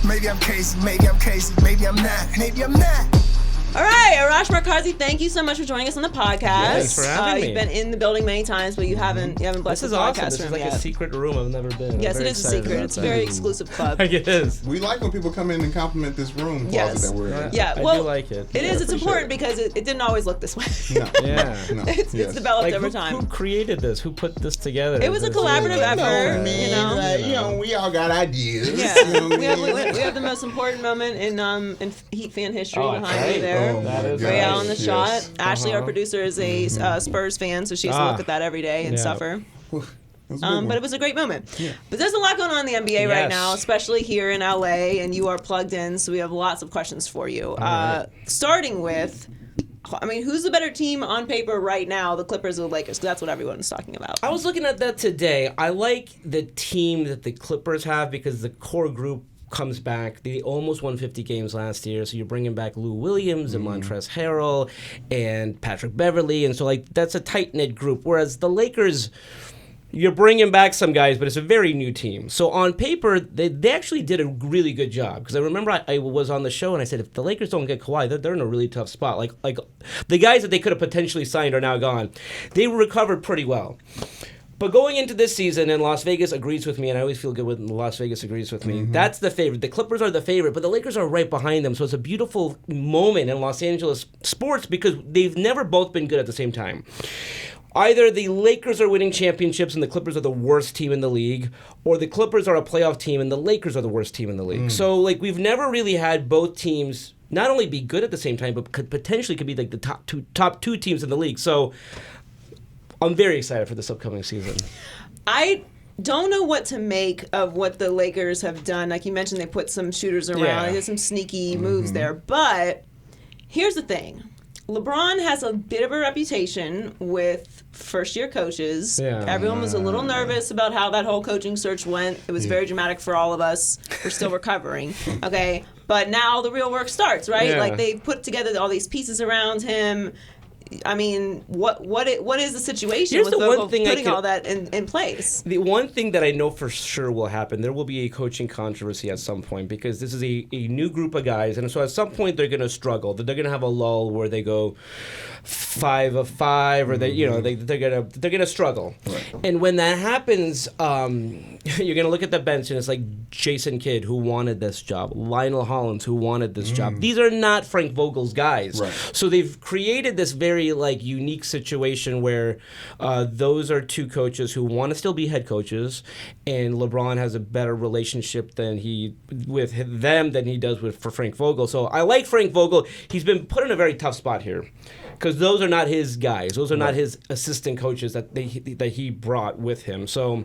Maybe I'm crazy, maybe I'm not. All right, Arash Markazi, thank you so much for joining us on the podcast. Thanks for having me. You've been in the building many times, but you haven't blessed This is the awesome. podcast This is room like yet. a secret room I've never been. Yes, it is a secret. It's a very exclusive club. Like it is. We like when people come in and compliment this room closet Yes. that we're in. Yeah, I well, do like it. It is. It's important it. because it didn't always look this way. No. Yeah. No. It's developed Like, over who time. created this? Who put this together? It was a collaborative effort, you know. Like, we all got ideas. Yeah, You know we have the most important moment in Heat fan history Oh, behind right. me there. Oh, That is my Ray gosh. Allen, the Yes. shot. Ashley, our producer, is a Spurs fan, so she has to look at that every day and Yeah. suffer. That was a big one. But it was a great moment. Yeah. But there's a lot going on in the NBA right Yes. now, especially here in LA, and you are plugged in, so we have lots of questions for you. Starting with, who's the better team on paper right now, the Clippers or the Lakers? Because that's what everyone's talking about. I was looking at that today. I like the team that the Clippers have because the core group comes back. They almost won 50 games last year, so you're bringing back Lou Williams and Montrezl Harrell and Patrick Beverley, and so that's a tight-knit group. Whereas the Lakers, you're bringing back some guys, but it's a very new team. So on paper, they actually did a really good job. Because I remember I was on the show and I said, if the Lakers don't get Kawhi, they're in a really tough spot. Like the guys that they could have potentially signed are now gone. They recovered pretty well. But going into this season, and Las Vegas agrees with me, and I always feel good when Las Vegas agrees with me, that's the favorite. The Clippers are the favorite, but the Lakers are right behind them. So it's a beautiful moment in Los Angeles sports because they've never both been good at the same time. Either the Lakers are winning championships and the Clippers are the worst team in the league, or the Clippers are a playoff team and the Lakers are the worst team in the league. So we've never really had both teams not only be good at the same time, but could be like the top two teams in the league. So I'm very excited for this upcoming season. I don't know what to make of what the Lakers have done. Like you mentioned, they put some shooters around. Yeah. They did some sneaky moves there. But here's the thing. LeBron has a bit of a reputation with first-year coaches. Yeah. Everyone was a little nervous about how that whole coaching search went. It was very dramatic for all of us. We're still recovering, okay? But now the real work starts, right? Yeah. Like they put together all these pieces around him. I mean, what is the situation Here's with the one thing putting all that in place? The one thing that I know for sure will happen, there will be a coaching controversy at some point because this is a new group of guys, and so at some point they're going to struggle. They're going to have a lull where they go 5 of 5, or they're gonna struggle. Right. And when that happens, you're gonna look at the bench and it's like Jason Kidd, who wanted this job, Lionel Hollins, who wanted this job. These are not Frank Vogel's guys. Right. So they've created this very unique situation where those are two coaches who want to still be head coaches, and LeBron has a better relationship with them than he does for Frank Vogel. So I like Frank Vogel. He's been put in a very tough spot here because those are not his guys. Those are not his assistant coaches that he brought with him. So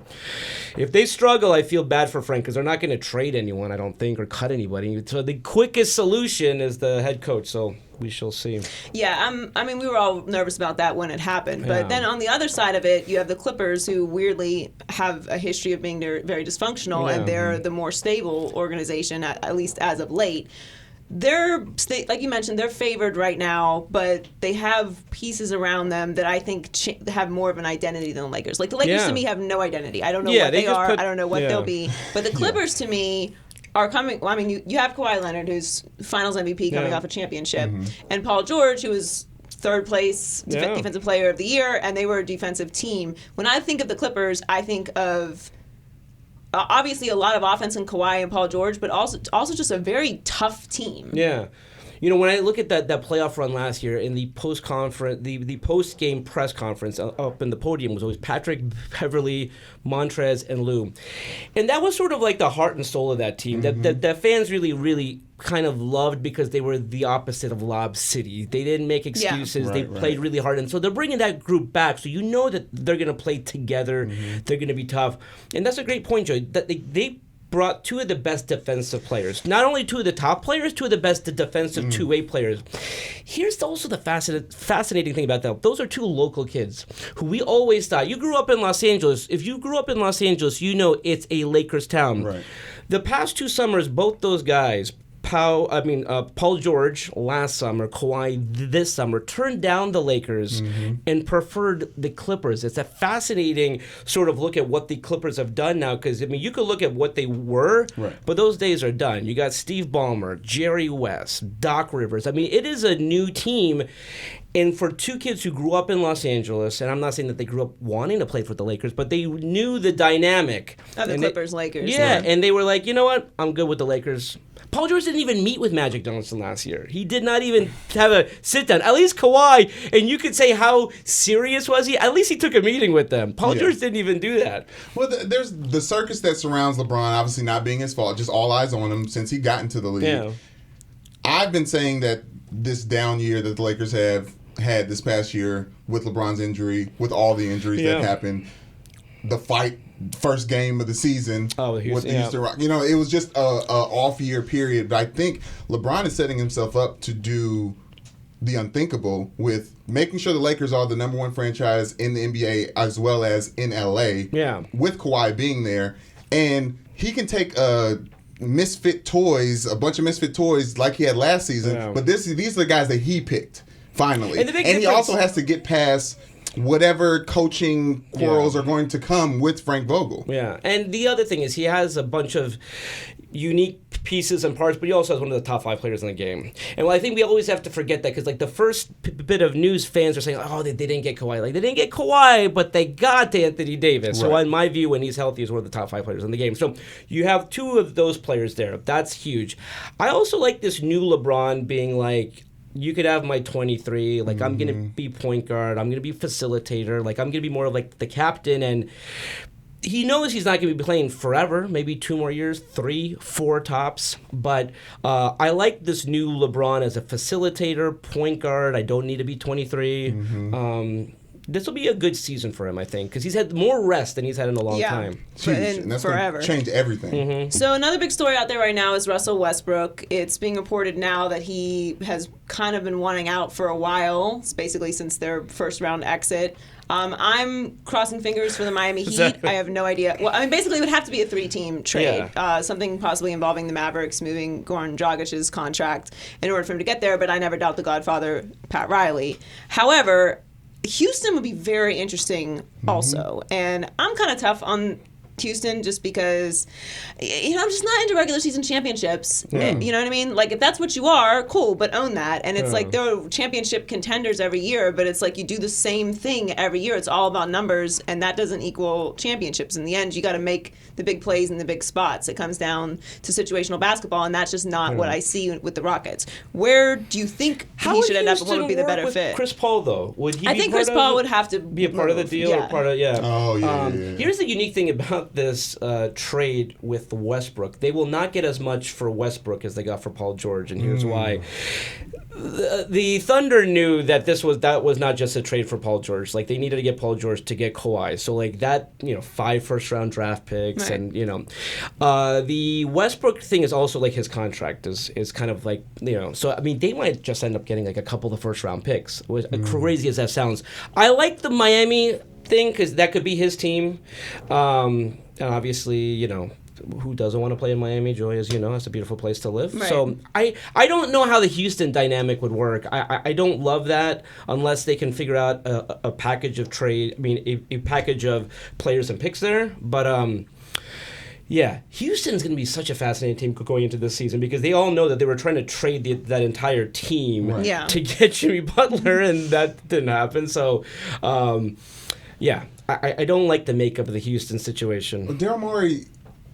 if they struggle, I feel bad for Frank because they're not going to trade anyone, I don't think, or cut anybody. So the quickest solution is the head coach. So we shall see. Yeah, we were all nervous about that when it happened. But Yeah. then on the other side of it, you have the Clippers, who weirdly have a history of being very dysfunctional, and they're the more stable organization, at least as of late. They're, like you mentioned, they're favored right now, but they have pieces around them that I think have more of an identity than the Lakers. Like the Lakers to me have no identity. I don't know what they are. I don't know what they'll be. But the Clippers to me are coming. Well, I mean, you have Kawhi Leonard, who's Finals MVP coming off a championship, and Paul George, who was third place defensive player of the year, and they were a defensive team. When I think of the Clippers, I think of obviously a lot of offense in Kawhi and Paul George, but also just a very tough team. Yeah. When I look at that playoff run last year in the post-game press conference up in the podium was always Patrick, Beverley, Montrez, and Lou. And that was sort of like the heart and soul of that team that fans really, really kind of loved because they were the opposite of Lob City. They didn't make excuses. They played really hard. And so they're bringing that group back. So you know that they're going to play together. They're going to be tough. And that's a great point, Joey, that they brought two of the best defensive players. Not only two of the top players, two of the best defensive two-way players. Here's also the fascinating thing about that. Those are two local kids who we always thought, you grew up in Los Angeles. If you grew up in Los Angeles, you know it's a Lakers town. Right. The past 2 summers, both those guys Paul George last summer, Kawhi this summer, turned down the Lakers and preferred the Clippers. It's a fascinating sort of look at what the Clippers have done now, because, I mean, you could look at what they were, but those days are done. You got Steve Ballmer, Jerry West, Doc Rivers. I mean, it is a new team. And for two kids who grew up in Los Angeles, and I'm not saying that they grew up wanting to play for the Lakers, but they knew the dynamic of the Clippers-Lakers. Yeah, and they were like, you know what? I'm good with the Lakers. Paul George didn't even meet with Magic Johnson last year. He did not even have a sit-down. At least Kawhi, and you could say how serious was he? At least he took a meeting with them. Paul George didn't even do that. Well, there's the circus that surrounds LeBron, obviously not being his fault, just all eyes on him since he got into the league. Yeah. I've been saying that this down year that the Lakers have had this past year with LeBron's injury, with all the injuries that happened, the first game of the season with the Houston Rockets. You know, it was just a off-year period. But I think LeBron is setting himself up to do the unthinkable with making sure the Lakers are the number one franchise in the NBA as well as in LA. Yeah. With Kawhi being there. And he can take a bunch of misfit toys like he had last season. But these are the guys that he picked. Finally. And he also has to get past whatever coaching quarrels are going to come with Frank Vogel. Yeah. And the other thing is he has a bunch of unique pieces and parts, but he also has one of the top 5 players in the game. And I think we always have to forget that, because like the first bit of news, fans are saying, oh, they didn't get Kawhi. Like, they didn't get Kawhi, but they got Anthony Davis. So in my view, when he's healthy, he's one of the top 5 players in the game. So you have 2 of those players there. That's huge. I also like this new LeBron being like, you could have my 23. Like, I'm going to be point guard. I'm going to be facilitator. Like, I'm going to be more of like the captain. And he knows he's not going to be playing forever. Maybe 2 more years, 3, 4 tops. But I like this new LeBron as a facilitator, point guard. I don't need to be 23. This will be a good season for him, I think, because he's had more rest than he's had in a long time. Huge. And that's forever. Change everything. So another big story out there right now is Russell Westbrook. It's being reported now that he has kind of been wanting out for a while, basically since their first round exit. I'm crossing fingers for the Miami Heat. I have no idea. Well, I mean, basically, it would have to be a 3-team trade. Something possibly involving the Mavericks moving Goran Dragic's contract in order for him to get there, but I never doubt the Godfather, Pat Riley. However, Houston would be very interesting also. And I'm kind of tough on Houston just because, you know, I'm just not into regular season championships. You know what I mean? Like, if that's what you are, cool, but own that. And it's like there are championship contenders every year, but it's like you do the same thing every year. It's all about numbers, and that doesn't equal championships. In the end, you got to make the big plays in the big spots. It comes down to situational basketball, and that's just not what I see with the Rockets. Where do you think he should end up, and what would be the better fit? Chris Paul, though, would he? I think Chris Paul would have to be a part of the deal, or part of Here's the unique thing about this trade with Westbrook. They will not get as much for Westbrook as they got for Paul George, and here's why. The Thunder knew that that was not just a trade for Paul George. Like, they needed to get Paul George to get Kawhi. So like that, 5 first-round draft picks, and the Westbrook thing is also like his contract is kind of like So I mean, they might just end up getting like a couple of first-round picks. As crazy as that sounds, I like the Miami thing because that could be his team. And obviously, who doesn't want to play in Miami? Joy, as you know, it's a beautiful place to live. Right. So I don't know how the Houston dynamic would work. I don't love that unless they can figure out a package of trade. I mean, a package of players and picks there. But Houston's going to be such a fascinating team going into this season because they all know that they were trying to trade that entire team to get Jimmy Butler, and that didn't happen. So, I don't like the makeup of the Houston situation. Well, Daryl Morey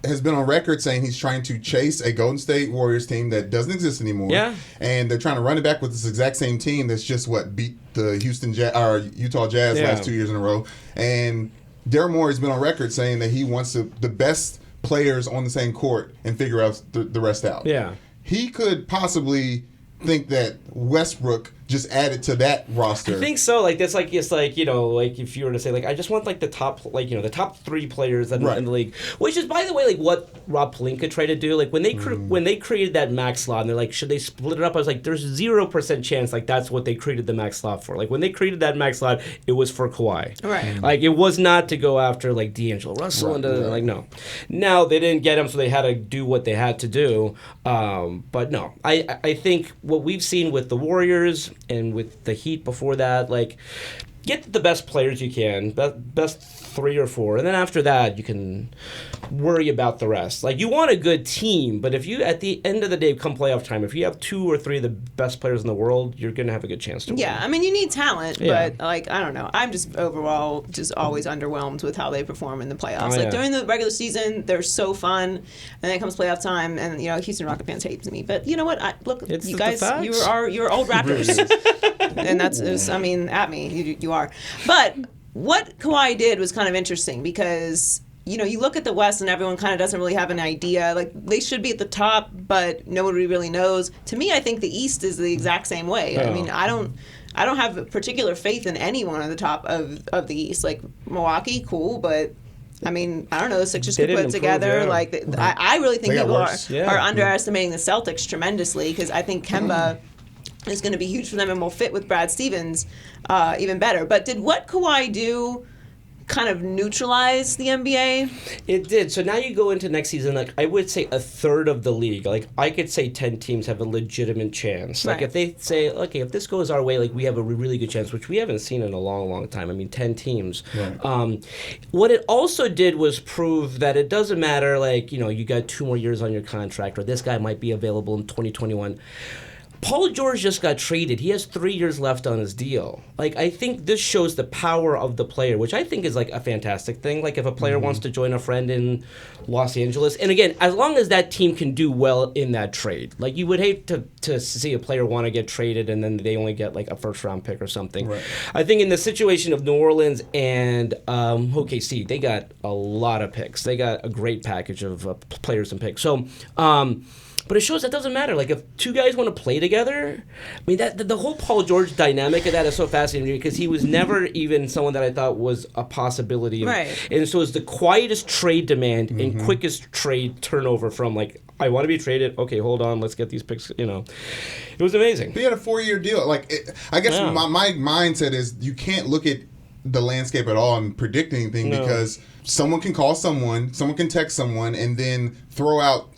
has been on record saying he's trying to chase a Golden State Warriors team that doesn't exist anymore. Yeah. And they're trying to run it back with this exact same team that's just beat the Utah Jazz last 2 years in a row. And Daryl Morey's been on record saying that he wants the best players on the same court and figure out the rest out. Yeah. He could possibly think that Westbrook just added to that roster. I think so. Like that's like it's like like if you were to say like I just want like the top the top 3 players in the league, which is by the way like what Rob Pelinka tried to do. Like when they created that max slot, and they're like, should they split it up? I was like, there's 0% chance like that's what they created the max slot for. Like when they created that max slot, it was for Kawhi. Right. Like it was not to go after like D'Angelo Russell like no. Now they didn't get him, so they had to do what they had to do. But no, I think what we've seen with the Warriors and with the Heat before that, like, get the best players you can, best 3 or 4, and then after that you can worry about the rest. Like, you want a good team, but if you, at the end of the day, come playoff time, if you have 2 or 3 of the best players in the world, you're going to have a good chance to win. Yeah, I mean, you need talent, but, like, I don't know. I'm just overall just always underwhelmed with how they perform in the playoffs. Like, during the regular season, they're so fun, and then it comes playoff time, and, Houston Rocket fans hate me. But you know what? Look, you guys, you're old Raptors. And that's, at me, you are. But what Kawhi did was kind of interesting because, you look at the West and everyone kind of doesn't really have an idea. Like, they should be at the top, but nobody really knows. To me, I think the East is the exact same way. Oh. I mean, I don't have particular faith in anyone at the top of the East. Like, Milwaukee, cool, but I mean, I don't know. The Sixers could put it together. Yeah. Like, I really think people are underestimating the Celtics tremendously because I think Kemba is going to be huge for them and will fit with Brad Stevens even better. But did what Kawhi do kind of neutralize the NBA? It did. So now you go into next season, like, I would say a third of the league. Like, I could say 10 teams have a legitimate chance. Like, if they say, okay, if this goes our way, like, we have a really good chance, which we haven't seen in a long, long time. I mean, 10 teams. Right. What it also did was prove that it doesn't matter, like, you got 2 more years on your contract, or this guy might be available in 2021. Paul George just got traded. He has 3 years left on his deal. Like, I think this shows the power of the player, which I think is, like, a fantastic thing. Like, if a player wants to join a friend in Los Angeles, and again, as long as that team can do well in that trade. Like, you would hate to see a player want to get traded and then they only get, like, a first-round pick or something. Right. I think in the situation of New Orleans and OKC, they got a lot of picks. They got a great package of players and picks. So, but it shows that doesn't matter. Like, if 2 guys want to play together, I mean, that the whole Paul George dynamic of that is so fascinating because he was never even someone that I thought was a possibility. Right. And so it's the quietest trade demand and quickest trade turnover from, like, I want to be traded. Okay, hold on. Let's get these picks. It was amazing. He had a 4-year deal. Like, I guess my mindset is you can't look at the landscape at all and predict anything because someone can call someone can text someone, and then throw out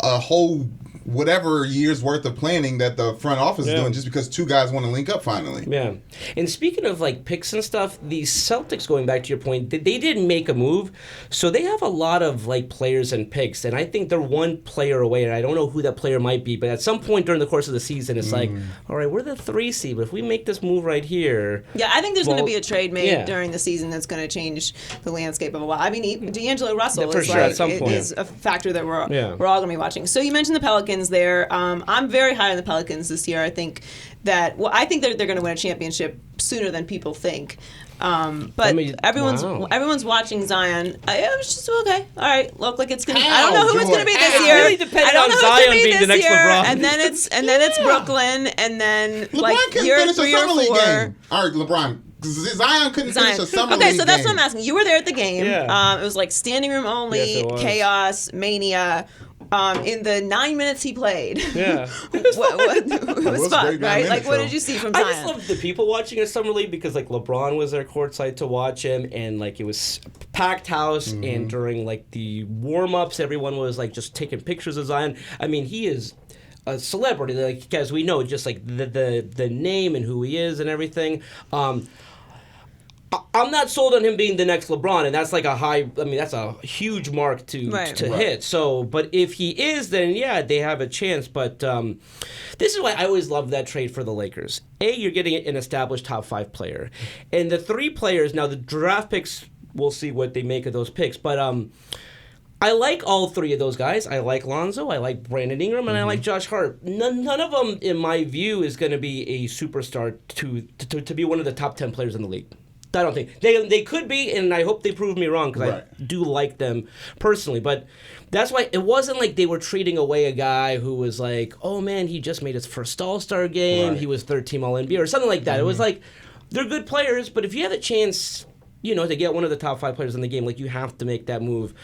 a whole whatever year's worth of planning that the front office is doing just because 2 guys want to link up finally. Yeah. And speaking of, like, picks and stuff, the Celtics, going back to your point, they didn't make a move, so they have a lot of, like, players and picks, and I think they're 1 player away, and I don't know who that player might be, but at some point during the course of the season, it's like, all right, we're the 3 seed, but if we make this move right here... Yeah, I think there's going to be a trade made during the season that's going to change the landscape of a lot. I mean, D'Angelo Russell is a factor that we're all going to be watching. So you mentioned the Pelicans there. I'm very high on the Pelicans this year. I think that I think they're going to win a championship sooner than people think. But everyone's watching Zion. I was just okay. All right, look like it's gonna. I don't know who it's gonna be this year. Really depending on Zion being the next LeBron. And then it's Brooklyn, and then LeBron like year 3 or 4. Game. All right, LeBron. Zion couldn't finish a summer league. Okay, so that's what I'm asking. You were there at the game. Yeah. It was like standing room only, chaos, mania. In the 9 minutes he played, it was fun, right? Like, what did you see from Zion? I just loved the people watching a summer league because, like, LeBron was there courtside to watch him, and, like, it was packed house. And during, like, the warm ups, everyone was, like, just taking pictures of Zion. I mean, he is a celebrity, like, as we know, just like the name and who he is and everything. I'm not sold on him being the next LeBron, and that's like that's a huge mark to hit. So, but if he is, then they have a chance. But this is why I always love that trade for the Lakers. You're getting an established top 5 player. And the 3 players, now the draft picks, we'll see what they make of those picks. But I like all 3 of those guys. I like Lonzo, I like Brandon Ingram, and I like Josh Hart. None of them, in my view, is going to be a superstar to be one of the top 10 players in the league. I don't think they could be, and I hope they prove me wrong because I do like them personally. But that's why it wasn't like they were trading away a guy who was like, oh man, he just made his first All-Star game, he was third team All-NBA or something like that. It was like they're good players, but if you have a chance, to get one of the top 5 players in the game, like you have to make that move.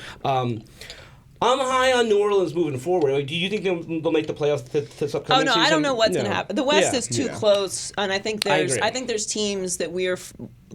I'm high on New Orleans moving forward. Like, do you think they'll make the playoffs this upcoming season? I don't know what's going to happen. The West is too close, and I think there's teams that we are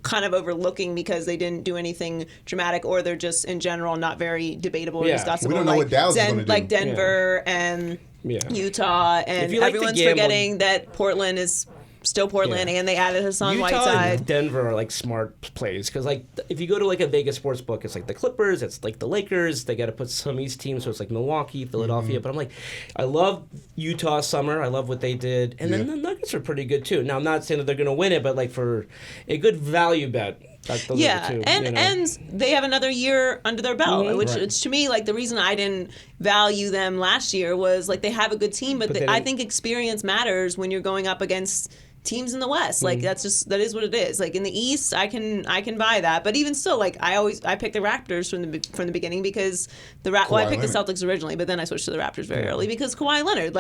kind of overlooking because they didn't do anything dramatic, or they're just in general not very debatable or discussable. We don't know what Dallas is going to do. Like Denver and Utah, and everyone's forgetting that Portland is still Portland, and they added Hassan Whiteside. And Denver are like smart plays because like if you go to like a Vegas sports book, it's like the Clippers, it's like the Lakers. They got to put some East teams, so it's like Milwaukee, Philadelphia. But I'm like, I love Utah summer. I love what they did, and then the Nuggets are pretty good too. Now I'm not saying that they're going to win it, but like for a good value bet. Those are the two, and they have another year under their belt, which to me, like the reason I didn't value them last year was like they have a good team, but I think experience matters when you're going up against teams in the West. Like that is what it is. Like in the East, I can buy that, but even still, like I picked the Raptors from the beginning because I picked the Celtics originally, but then I switched to the Raptors very early because Kawhi Leonard,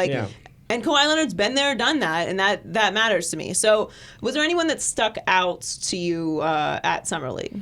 And Kawhi Leonard's been there, done that, and that matters to me. So, was there anyone that stuck out to you at Summer League?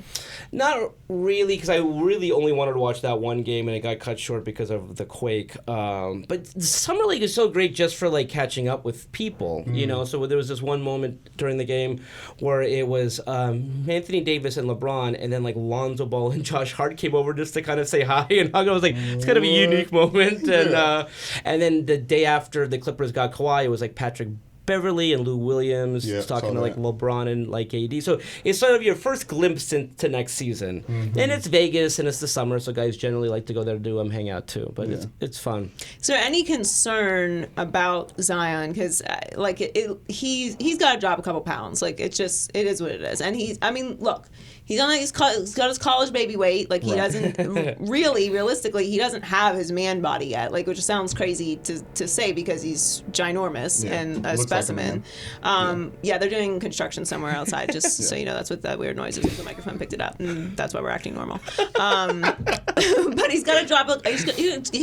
Not really, because I really only wanted to watch that one game, and it got cut short because of the quake. But Summer League is so great just for like catching up with people, So there was this one moment during the game where it was Anthony Davis and LeBron, and then like Lonzo Ball and Josh Hart came over just to kind of say hi and hug. I was like, it's kind of a unique moment, and then the day after the Clippers got Kawhi, it was like Patrick Beverly and Lou Williams talking to like LeBron and like AD. So it's sort of your first glimpse into next season. And it's Vegas and it's the summer, so guys generally like to go there to hang out too. But it's fun. Is there any concern about Zion? Because he's got to drop a couple pounds. Like it is what it is. And he's got his college baby weight. Like he doesn't realistically, he doesn't have his man body yet. Like, which sounds crazy to say because he's ginormous and a specimen. They're doing construction somewhere outside. Just so you know, that's what that weird noise is. The microphone picked it up, and that's why we're acting normal. But he's got to drop. He's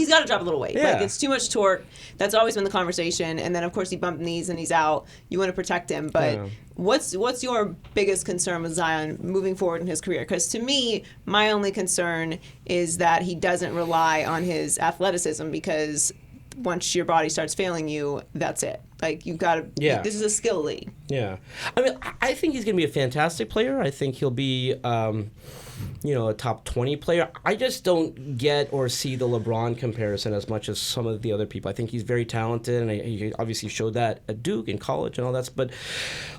got to drop a little weight. Like it's too much torque. That's always been the conversation. And then of course he bumped knees and he's out. You want to protect him, but. What's your biggest concern with Zion moving forward in his career? Because to me, my only concern is that he doesn't rely on his athleticism, because once your body starts failing you, that's it. Like you've got to. This is a skill league. Yeah, I mean, I think he's going to be a fantastic player. I think he'll be. A top 20 player. I just don't get or see the LeBron comparison as much as some of the other people. I think he's very talented, and he obviously showed that at Duke in college and all that. But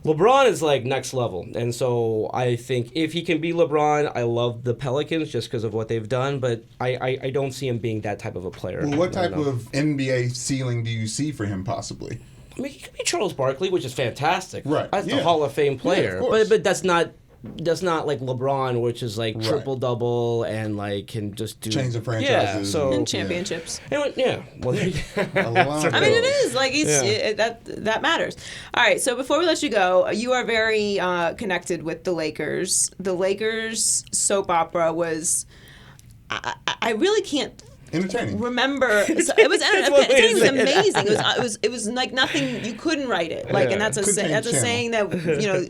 LeBron is like next level, and so I think if he can be LeBron, I love the Pelicans just because of what they've done. But I don't see him being that type of a player. Well, what type of NBA ceiling do you see for him possibly? I mean, he could be Charles Barkley, which is fantastic. Right, that's the Hall of Fame player. But that's not like LeBron, which is like triple double and like can just do change the franchises and championships. Well, I mean, it is like that matters. All right, so before we let you go, you are very connected with the Lakers. The Lakers soap opera was. I really can't. Entertaining. Remember, it was entertaining. It was amazing. It was like nothing. You couldn't write it. Like, and that's a saying that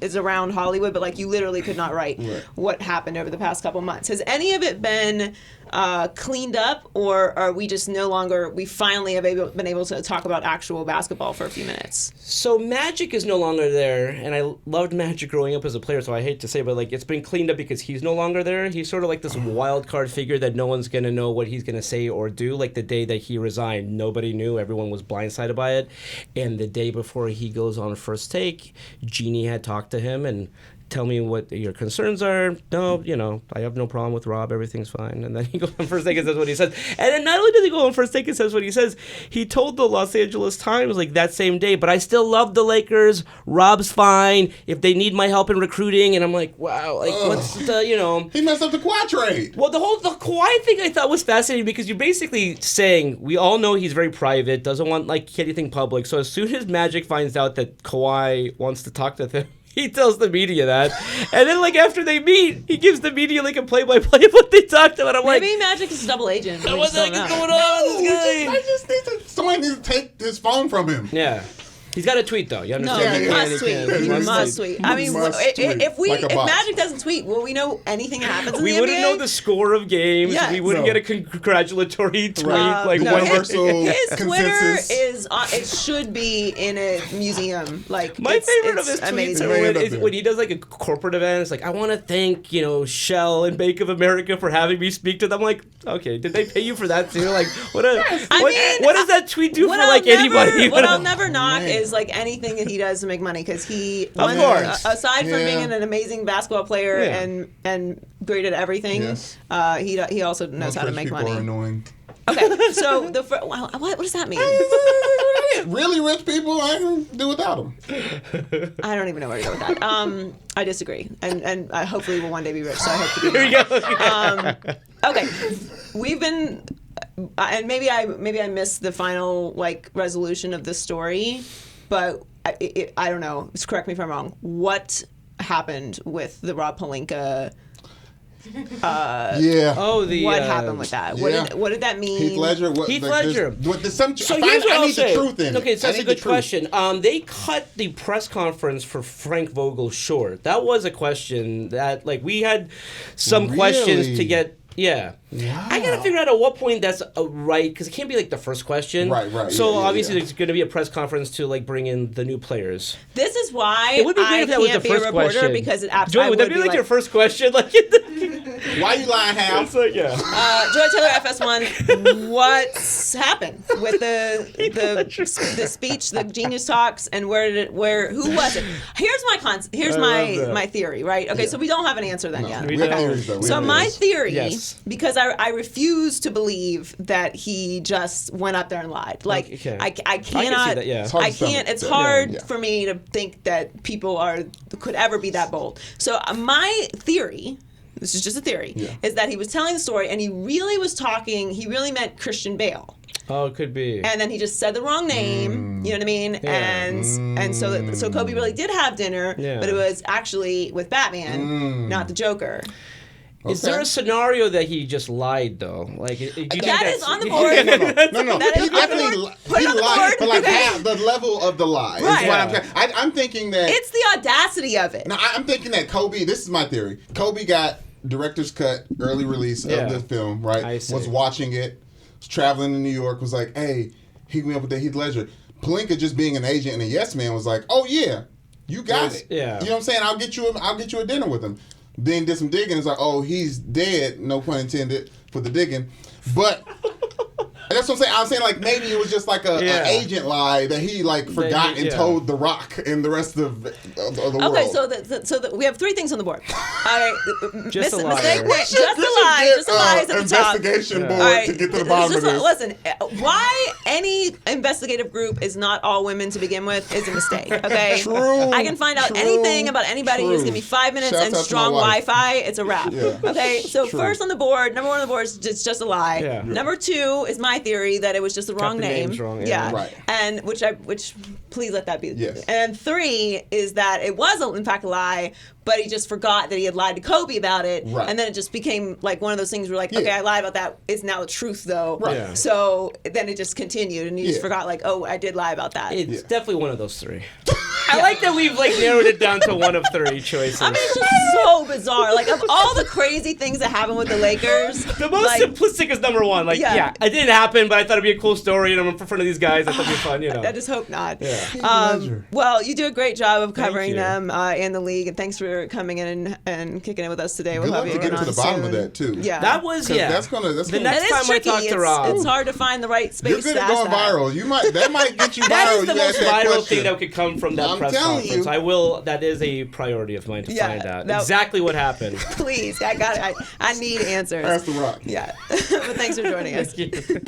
is around Hollywood, but like you literally could not write what happened over the past couple months. Has any of it been cleaned up, or are we just no longer? We finally have been able to talk about actual basketball for a few minutes. So Magic is no longer there, and I loved Magic growing up as a player. So I hate to say, but like it's been cleaned up because he's no longer there. He's sort of like this wild card figure that no one's gonna know what he's gonna say or do. Like the day that he resigned, nobody knew. Everyone was blindsided by it. And the day before he goes on First Take, Jeannie had talked to him and tell me what your concerns are. No, I have no problem with Rob. Everything's fine. And then he goes on First Take and says what he says. And then not only does he go on First Take and says what he says, he told the Los Angeles Times like that same day, but I still love the Lakers. Rob's fine. If they need my help in recruiting. And I'm like, wow, like what's the, He messed up the Kawhi trade. Well, the Kawhi thing I thought was fascinating because you're basically saying, we all know he's very private, doesn't want like anything public. So as soon as Magic finds out that Kawhi wants to talk to him, he tells the media that, and then like after they meet, he gives the media like a play-by-play of what they talked about. I'm Maybe like, Magic is a double agent. what the heck is going on with this guy? Somebody needs to take his phone from him. Yeah. He's got to tweet though. You No, understand? he must tweet. He must tweet. I mean, if Magic doesn't tweet, will we know anything that happens in the NBA? We wouldn't know the score of games. Yes. We wouldn't get a congratulatory tweet. Like universal his Twitter consensus. is it should be in a museum. Like my favorite of his amazing. tweets is when he does like a corporate event. It's like, I want to thank Shell and Bank of America for having me speak to them. I'm like, okay, did they pay you for that too? Like, what does that tweet do for anybody? What I'll never knock is like anything that he does to make money, because aside from being an amazing basketball player and great at everything, he also knows how to make money. Are annoying. Okay, so what does that mean? Really rich people, I can do without them. I don't even know where to go with that. I disagree, and I hopefully will one day be rich. So I hope to be. Okay, we've been. And maybe I missed the final resolution of the story, but I don't know. Just correct me if I'm wrong. What happened with the Rob Pelinka? What happened with that? What did that mean? Heath Ledger. So here's what I'll say. Okay, so that's a good question. They cut the press conference for Frank Vogel short. That was a question that we had some questions to get. Yeah. Wow. I gotta figure out at what point that's right, because it can't be the first question. Right. So obviously there's going to be a press conference to bring in the new players. This is why it would be great if that was the be a first reporter question. because it absolutely would that be your first question? Why you lying, Hal? Joy Taylor, FS1. What's happened with the speech, the Genius Talks, and who was it? Here's my theory, right? Okay, so we don't have an answer then yet. We have theories, though. So my theory, because I refuse to believe that he just went up there and lied. I cannot. I can't. It's hard for me to think that people could ever be that bold. So my theory. This is just a theory, is that he was telling the story and he really meant Christian Bale. Oh, it could be. And then he just said the wrong name, you know what I mean? Yeah. And so Kobe really did have dinner, but it was actually with Batman, not the Joker. Okay. Is there a scenario that he just lied though? That is on the board. No. He definitely lied, but the level of the lie. Right. Is what I'm thinking that it's the audacity of it. No, I'm thinking that Kobe. This is my theory. Kobe got director's cut, early release of the film. Right. I see. Was watching it. Was traveling to New York. Was like, hey, hook me up with the Heath Ledger. Pelinka, just being an agent and a yes man, was like, oh yeah, you got it. Yeah. You know what I'm saying? I'll get you a dinner with him. Then did some digging. It's like, oh, he's dead. No pun intended for the digging. But that's what I'm saying. I'm saying maybe it was just an agent lie that he forgot and told The Rock and the rest of the world. Okay, so we have three things on the board. Just a lie. Just a lie. Just a lie is at the top. Investigation board to get to the bottom of this. Listen, why any investigative group is not all women to begin with is a mistake. Okay. True. I can find out anything about anybody. Just give me 5 minutes and strong Wi-Fi. It's a wrap. Yeah. Okay. So first on the board, number one on the board is just a lie. Yeah. Number two is my theory that it was just the wrong name. Wrong, right. And which please let that be. Yes. And three is that it was in fact a lie, but he just forgot that he had lied to Kobe about it. Right. And then it just became one of those things where okay, I lied about that. It's now the truth though. Right. Yeah. So then it just continued and you just forgot oh, I did lie about that. It's definitely one of those three. I like that we've narrowed it down to one of three choices. I mean, it's just so bizarre. Of all the crazy things that happened with the Lakers, the most simplistic is number one. It didn't happen, but I thought it'd be a cool story, and I'm in front of these guys. I thought it'd be fun, I just hope not. Yeah. Well, you do a great job of covering them in the league, and thanks for coming in and kicking it with us today. We'll have you again on soon. Good luck to get to the bottom of that too. Yeah, that was That's gonna. The next time tricky. I talk to Rob, it's hard to find the right space. You're good at going viral. That might get you viral. That is the most viral thing that could come from that press conference. You. That is a priority of mine to find out no, exactly what happened. Please, I need answers. Ask The Rock. Yeah, but thanks for joining us. Thank you.